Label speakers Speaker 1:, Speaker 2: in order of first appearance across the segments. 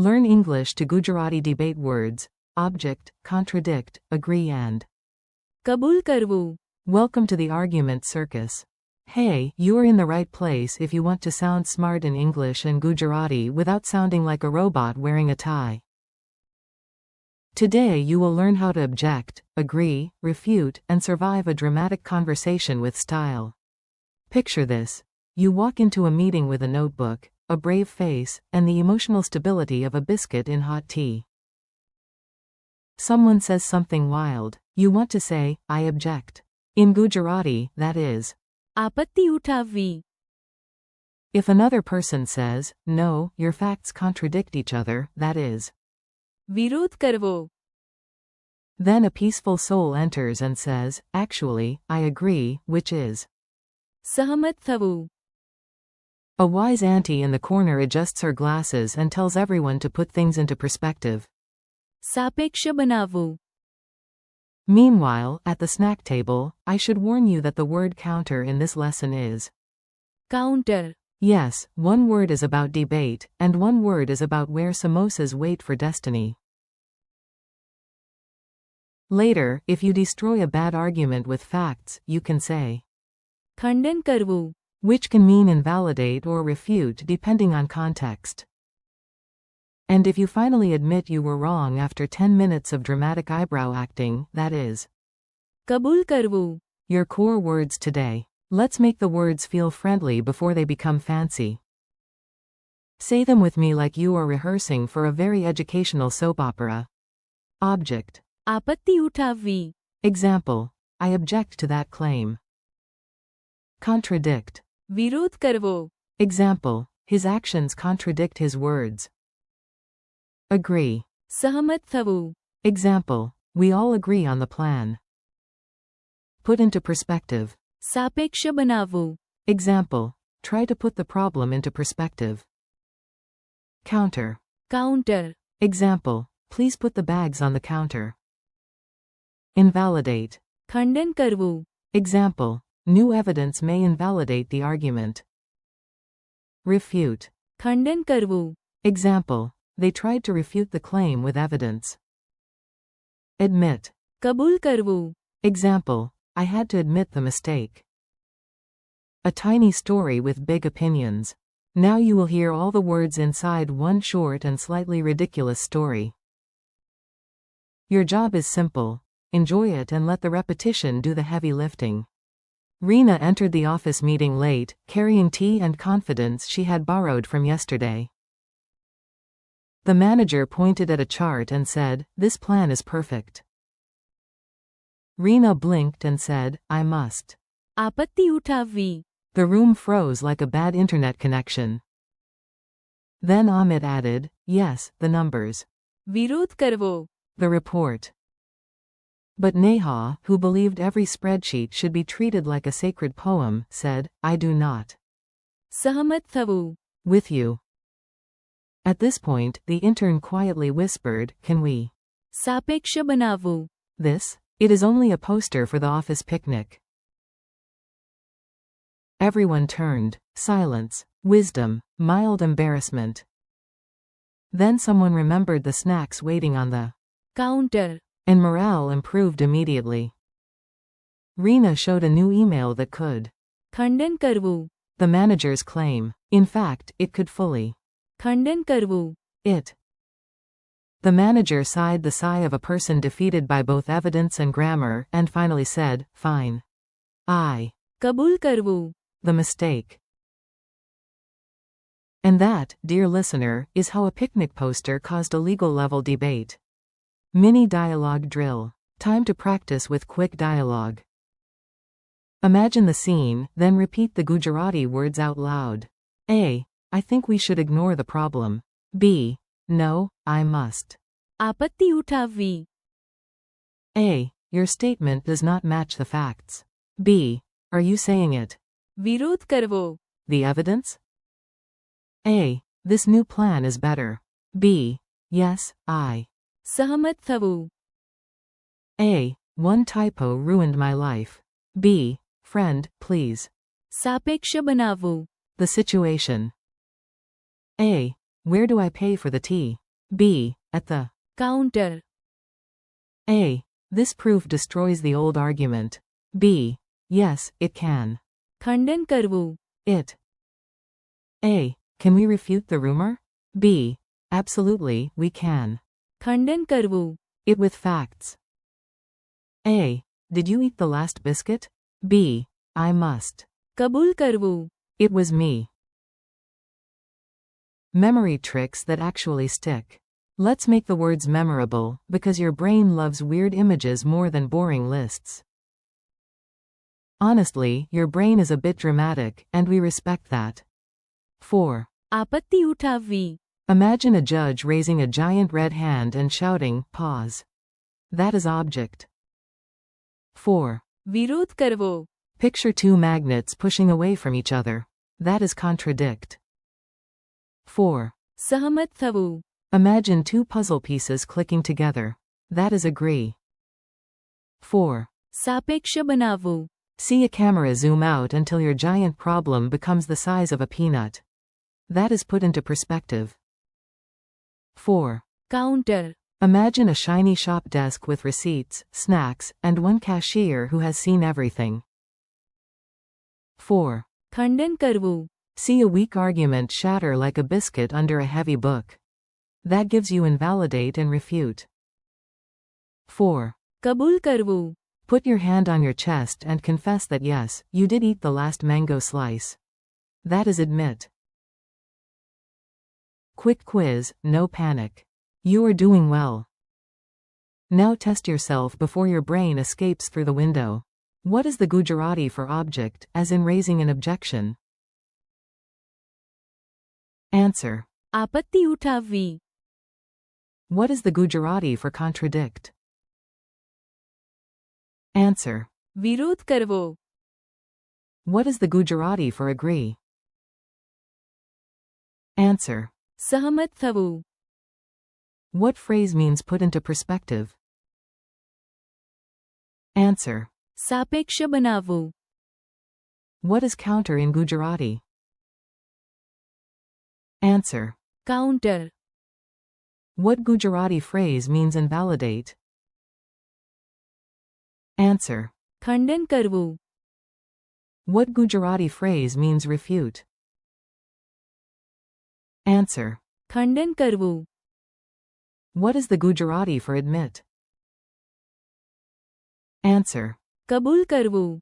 Speaker 1: Learn English to Gujarati debate words, object, contradict, agree and
Speaker 2: kabool karvu.
Speaker 1: welcome to the argument circus. Hey, you are in the right place if you want to sound smart in English and Gujarati without sounding like a robot wearing a tie. Today you will learn how to object, agree, refute, and survive a dramatic conversation with style. Picture this. You walk into a meeting with a notebook, a brave face, and the emotional stability of a biscuit in hot tea. Someone says something wild. You want to say, I object. In Gujarati, that is,
Speaker 2: આપત્તિ ઉઠાવવી.
Speaker 1: if another person says, no, your facts contradict each other, that is,
Speaker 2: વિરોધ કરવો.
Speaker 1: then a peaceful soul enters and says, actually, I agree, which is,
Speaker 2: સહમત થવું.
Speaker 1: a wise auntie in the corner adjusts her glasses and tells everyone to put things into perspective.
Speaker 2: સાપેક્ષ બનાવવું.
Speaker 1: Meanwhile, at the snack table, I should warn you that the word counter in this lesson is,
Speaker 2: counter.
Speaker 1: yes, one word is about debate, and one word is about where samosas wait for destiny. Later, if you destroy a bad argument with facts, you can say,
Speaker 2: ખંડન કરવું.
Speaker 1: which can mean invalidate or refute depending on context. And if you finally admit you were wrong after 10 minutes of dramatic eyebrow acting, that is,
Speaker 2: કબૂલ કરવું.
Speaker 1: your core words today. Let's make the words feel friendly before they become fancy. Say them with me like you are rehearsing for a very educational soap opera. Object.
Speaker 2: આપત્તિ ઉઠાવવી.
Speaker 1: Example. I object to that claim. Contradict.
Speaker 2: વિરોધ કરવો.
Speaker 1: Example. His actions contradict his words. Agree.
Speaker 2: સહમત થવું.
Speaker 1: Example. We all agree on the plan. Put into perspective.
Speaker 2: સાપેક્ષ બનાવવું.
Speaker 1: Example. Try to put the problem into perspective. Counter.
Speaker 2: Counter.
Speaker 1: Example. Please put the bags on the counter. Invalidate.
Speaker 2: ખંડન કરવું.
Speaker 1: Example. New evidence may invalidate the argument. Refute.
Speaker 2: ખંડન કરવું.
Speaker 1: Example. They tried to refute the claim with evidence. Admit.
Speaker 2: કબૂલ કરવું.
Speaker 1: Example. I had to admit the mistake. A tiny story with big opinions. Now you will hear all the words inside one short and slightly ridiculous story. Your job is simple. Enjoy it and let the repetition do the heavy lifting. Reena entered the office meeting late, carrying tea and confidence she had borrowed from yesterday. The manager pointed at a chart and said, "This plan is perfect." Reena blinked and said, "I must."
Speaker 2: આપત્તિ ઉઠાવવી.
Speaker 1: The room froze like a bad internet connection. Then Amit added, "Yes, the numbers."
Speaker 2: વિરોધ કરવો.
Speaker 1: The report. But Neha, who believed every spreadsheet should be treated like a sacred poem, said, "I do not."
Speaker 2: સહમત થવું.
Speaker 1: With you. At this point, the intern quietly whispered, "Can we?"
Speaker 2: સાપેક્ષ બનાવવું.
Speaker 1: This? It is only a poster for the office picnic. Everyone turned. Silence. Wisdom. Mild embarrassment. Then someone remembered the snacks waiting on the
Speaker 2: counter.
Speaker 1: and morale improved immediately. Reena showed a new email that could
Speaker 2: ખંડન કરવું.
Speaker 1: the manager's claim. In fact, it could fully
Speaker 2: ખંડન કરવું.
Speaker 1: it. The manager sighed the sigh of a person defeated by both evidence and grammar, and finally said, "Fine. I."
Speaker 2: કબૂલ કરવું.
Speaker 1: The mistake. And that, dear listener, is how a picnic poster caused a legal-level debate. Mini dialogue drill. Time to practice with quick dialogue. Imagine the scene, then repeat the Gujarati words out loud. A. I think we should ignore the problem. B. No, I must.
Speaker 2: આપત્તિ ઉઠાવવી.
Speaker 1: A. Your statement does not match the facts. B. Are you saying it?
Speaker 2: વિરોધ કરવો.
Speaker 1: The evidence? A. This new plan is better. B. Yes, I.
Speaker 2: સહમત થવું.
Speaker 1: A. One typo ruined my life. B. Friend, please.
Speaker 2: સાપેક્ષ બનાવવું.
Speaker 1: The situation. A. Where do I pay for the tea? B. At the.
Speaker 2: counter.
Speaker 1: A. This proof destroys the old argument. B. Yes, it can.
Speaker 2: ખંડન કરવું.
Speaker 1: It. A. Can we refute the rumor? B. Absolutely, we can.
Speaker 2: ખંડન કરવું.
Speaker 1: It with facts. A. Did you eat the last biscuit? B. I must.
Speaker 2: કબૂલ કરવું.
Speaker 1: It was me. Memory tricks that actually stick. Let's make the words memorable, because your brain loves weird images more than boring lists. Honestly, your brain is a bit dramatic, and we respect that. 4.
Speaker 2: આપત્તિ ઉઠાવવી.
Speaker 1: Imagine a judge raising a giant red hand and shouting, pause. That is object. 4.
Speaker 2: વિરોધ કરવો.
Speaker 1: Picture two magnets pushing away from each other. That is contradict. 4.
Speaker 2: સહમત થવું.
Speaker 1: Imagine two puzzle pieces clicking together. That is agree. 4.
Speaker 2: સાપેક્ષ બનાવવું.
Speaker 1: See a camera zoom out until your giant problem becomes the size of a peanut. That is put into perspective. 4.
Speaker 2: counter.
Speaker 1: Imagine a shiny shop desk with receipts, snacks, and one cashier who has seen everything. 4.
Speaker 2: ખંડન કરવું.
Speaker 1: See a weak argument shatter like a biscuit under a heavy book. That gives you invalidate and refute. 4.
Speaker 2: કબૂલ કરવું.
Speaker 1: Put your hand on your chest and confess that yes, you did eat the last mango slice. That is admit. Quick quiz, no panic. You are doing well. Now test yourself before your brain escapes through the window. What is the Gujarati for object, as in raising an objection? Answer.
Speaker 2: આપત્તિ ઉઠાવવી.
Speaker 1: What is the Gujarati for contradict? Answer.
Speaker 2: વિરોધ કરવો.
Speaker 1: What is the Gujarati for agree? Answer.
Speaker 2: સહમત થવું.
Speaker 1: What phrase means put into perspective? Answer.
Speaker 2: સાપેક્ષ બનાવવું.
Speaker 1: What is counter in Gujarati? Answer.
Speaker 2: counter.
Speaker 1: What Gujarati phrase means invalidate? Answer.
Speaker 2: ખંડન કરવું.
Speaker 1: What Gujarati phrase means refute? Answer.
Speaker 2: ખંડન કરવું.
Speaker 1: What is the Gujarati for admit? Answer.
Speaker 2: કબૂલ કરવું.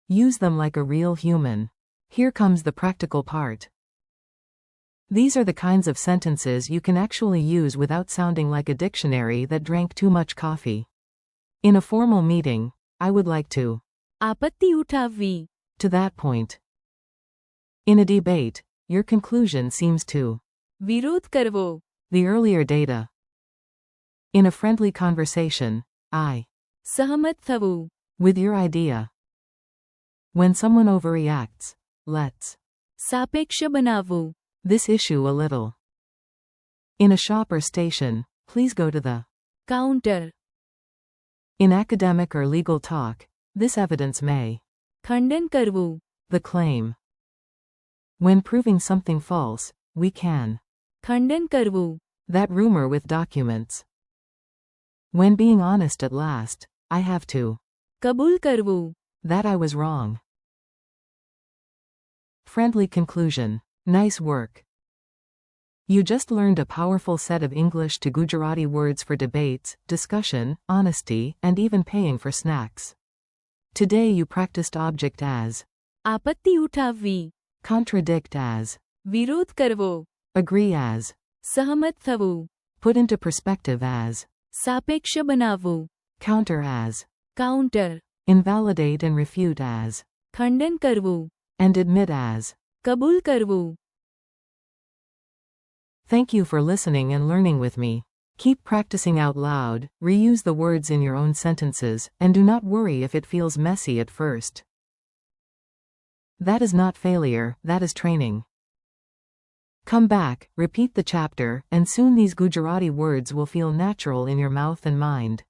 Speaker 1: Use them like a real human. Here comes the practical part. These are the kinds of sentences you can actually use without sounding like a dictionary that drank too much coffee. In a formal meeting, I would like to.
Speaker 2: આપત્તિ ઉઠાવવી.
Speaker 1: To that point. In a debate, your conclusion seems to.
Speaker 2: વિરોધ કરવો.
Speaker 1: The earlier data. In a friendly conversation, I.
Speaker 2: સહમત થવું.
Speaker 1: With your idea. When someone overreacts, let's.
Speaker 2: સાપેક્ષ બનાવવું.
Speaker 1: This issue a little. In a shop or station, please go to the.
Speaker 2: counter.
Speaker 1: In academic or legal talk, this evidence may.
Speaker 2: ખંડન કરવું.
Speaker 1: The claim. When proving something false, we can.
Speaker 2: ખંડન કરવું.
Speaker 1: That rumor with documents. When being honest at last, I have to.
Speaker 2: કબૂલ કરવું.
Speaker 1: That I was wrong. Friendly conclusion. Nice work. You just learned a powerful set of English to Gujarati words for debates, discussion, honesty, and even paying for snacks. Today you practiced object as.
Speaker 2: આપત્તિ ઉઠાવવી.
Speaker 1: Contradict as.
Speaker 2: વિરોધ કરવો.
Speaker 1: Agree as.
Speaker 2: સહમત થવું.
Speaker 1: Put into perspective as.
Speaker 2: સાપેક્ષ બનાવવું.
Speaker 1: Counter as.
Speaker 2: counter.
Speaker 1: Invalidate and refute as.
Speaker 2: ખંડન કરવું.
Speaker 1: And admit as.
Speaker 2: કબૂલ કરવું.
Speaker 1: Thank you for listening and learning with me. Keep practicing out loud, reuse the words in your own sentences, and do not worry if it feels messy at first. That is not failure, that is training. Come back, repeat the chapter, and soon these Gujarati words will feel natural in your mouth and mind.